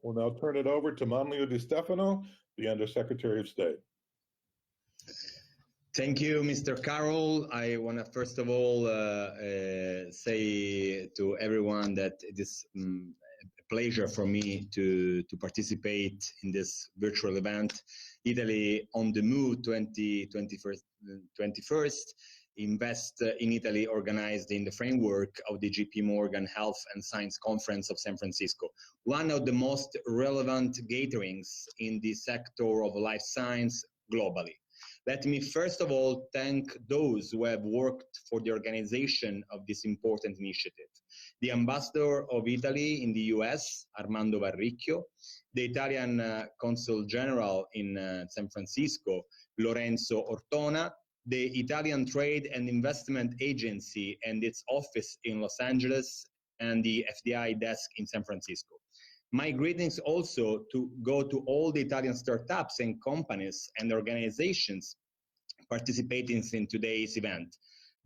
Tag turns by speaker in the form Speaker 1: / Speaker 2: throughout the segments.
Speaker 1: We'll now turn it over to Manlio Di Stefano, the Undersecretary of State.
Speaker 2: Thank you, Mr. Carroll. I want to first of all say to everyone that it is a pleasure for me to participate in this virtual event, Italy on the Move 2021, Invest in Italy, organized in the framework of the JP Morgan Health and Science Conference of San Francisco, one of the most relevant gatherings in the sector of life science globally. Let me first of all thank those who have worked for the organization of this important initiative. The Ambassador of Italy in the US, Armando Varricchio, the Italian Consul General in San Francisco, Lorenzo Ortona, the Italian Trade and Investment Agency and its office in Los Angeles, and the FDI desk in San Francisco. My greetings also go to all the Italian startups and companies and organizations participating in today's event.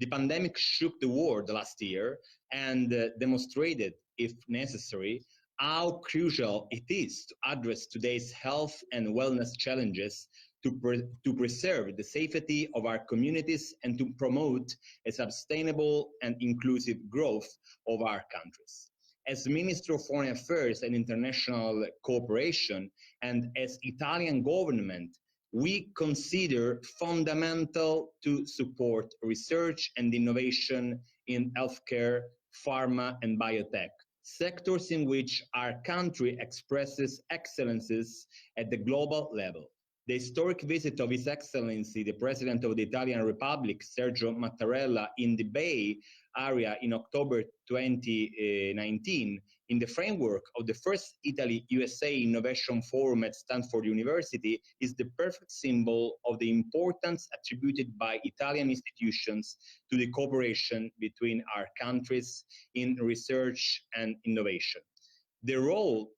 Speaker 2: The pandemic shook the world last year and demonstrated, if necessary, how crucial it is to address today's health and wellness challenges to preserve the safety of our communities and to promote a sustainable and inclusive growth of our countries. As Minister of Foreign Affairs and International Cooperation and as Italian government, we consider fundamental to support research and innovation in healthcare, pharma, and biotech, sectors in which our country expresses excellences at the global level. The historic visit of His Excellency, the President of the Italian Republic, Sergio Mattarella, in the Bay Area in October 2019, in the framework of the first Italy-USA Innovation Forum at Stanford University, is the perfect symbol of the importance attributed by Italian institutions to the cooperation between our countries in research and innovation. The role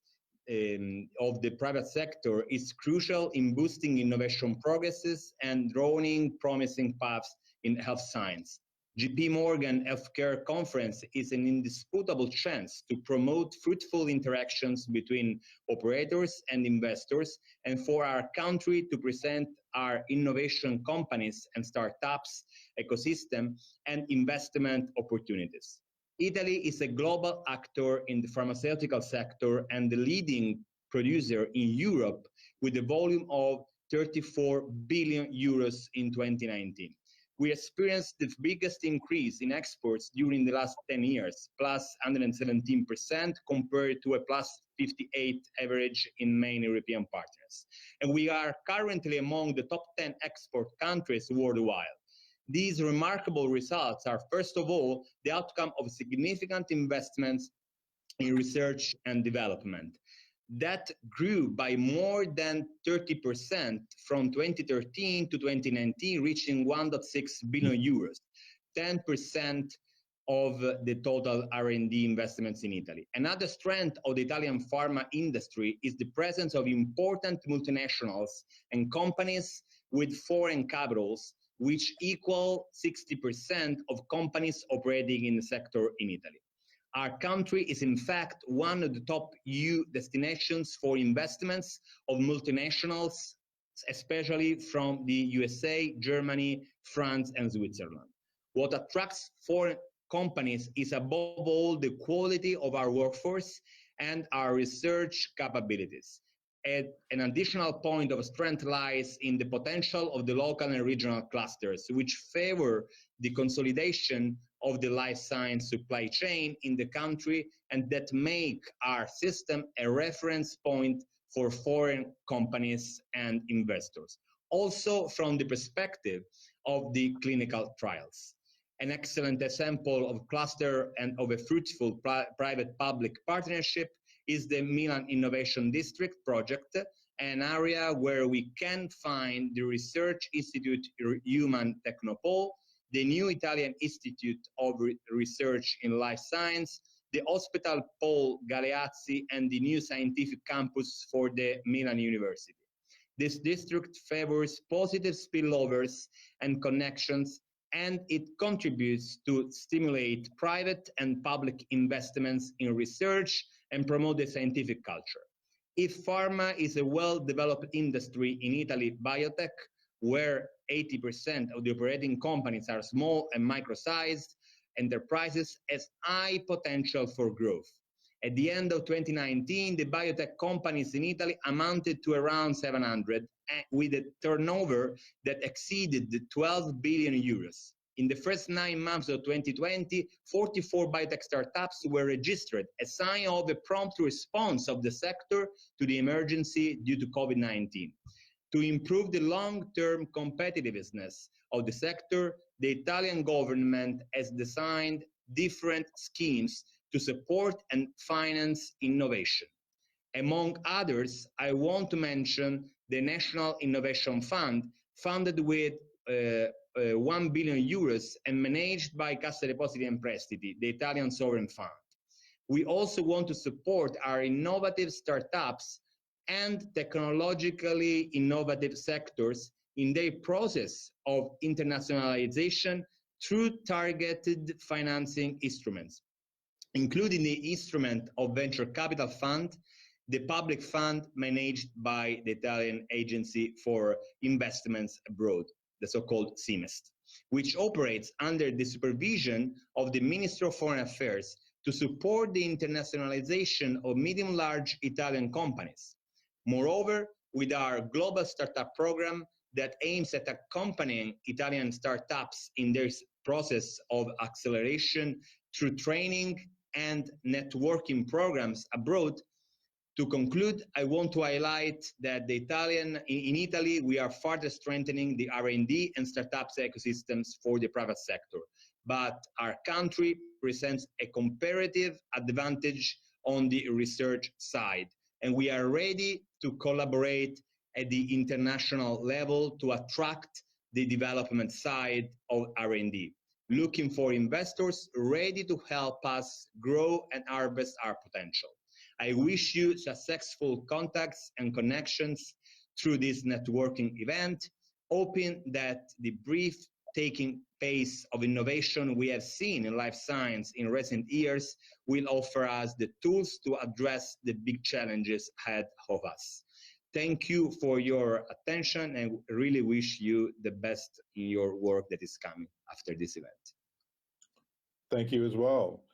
Speaker 2: of the private sector is crucial in boosting innovation progresses and drawing promising paths in health science. JP Morgan Healthcare Conference is an indisputable chance to promote fruitful interactions between operators and investors, and for our country to present our innovation companies and startups ecosystem and investment opportunities. Italy is a global actor in the pharmaceutical sector and the leading producer in Europe with a volume of 34 billion euros in 2019. We experienced the biggest increase in exports during the last 10 years, plus 117% compared to a plus 58 average in main European partners. And we are currently among the top 10 export countries worldwide. These remarkable results are, first of all, the outcome of significant investments in research and development that grew by more than 30% from 2013 to 2019, reaching 1.6 billion euros, 10% of the total R&D investments in Italy. Another strength of the Italian pharma industry is the presence of important multinationals and companies with foreign capitals, which equal 60% of companies operating in the sector in Italy. Our country is in fact one of the top EU destinations for investments of multinationals, especially from the USA, Germany, France, and Switzerland. What attracts foreign companies is above all the quality of our workforce and our research capabilities. An additional point of strength lies in the potential of the local and regional clusters, which favor the consolidation of the life science supply chain in the country and that make our system a reference point for foreign companies and investors. Also from the perspective of the clinical trials. An excellent example of cluster and of a fruitful private-public partnership is the Milan Innovation District project, an area where we can find the Research Institute Human Technopole, the new Italian Institute of Research in Life Science, the Hospital Paul Galeazzi, and the new scientific campus for the Milan University. This district favors positive spillovers and connections, and it contributes to stimulate private and public investments in research and promote the scientific culture. If pharma is a well-developed industry in Italy, biotech, where 80% of the operating companies are small and micro-sized enterprises, has high potential for growth. At the end of 2019, the biotech companies in Italy amounted to around 700, with a turnover that exceeded 12 billion euros. In the first 9 months of 2020, 44 biotech startups were registered, a sign of the prompt response of the sector to the emergency due to COVID-19. To improve the long-term competitiveness of the sector, the Italian government has designed different schemes to support and finance innovation. Among others, I want to mention the National Innovation Fund, funded with 1 billion euros and managed by Cassa Depositi e Prestiti, the Italian sovereign fund. We also want to support our innovative startups and technologically innovative sectors in their process of internationalization through targeted financing instruments, including the instrument of venture capital fund, the public fund managed by the Italian Agency for Investments Abroad, the so-called CIMEST, which operates under the supervision of the Ministry of Foreign Affairs to support the internationalization of medium-large Italian companies. Moreover, with our global startup program that aims at accompanying Italian startups in their process of acceleration through training and networking programs abroad. To conclude, I want to highlight that in Italy, we are further strengthening the R&D and startups ecosystems for the private sector. But our country presents a comparative advantage on the research side, and we are ready to collaborate at the international level to attract the development side of R&D, looking for investors ready to help us grow and harvest our potential. I wish you successful contacts and connections through this networking event, hoping that the breathtaking pace of innovation we have seen in life science in recent years will offer us the tools to address the big challenges ahead of us. Thank you for your attention, and really wish you the best in your work that is coming after this event.
Speaker 1: Thank you as well.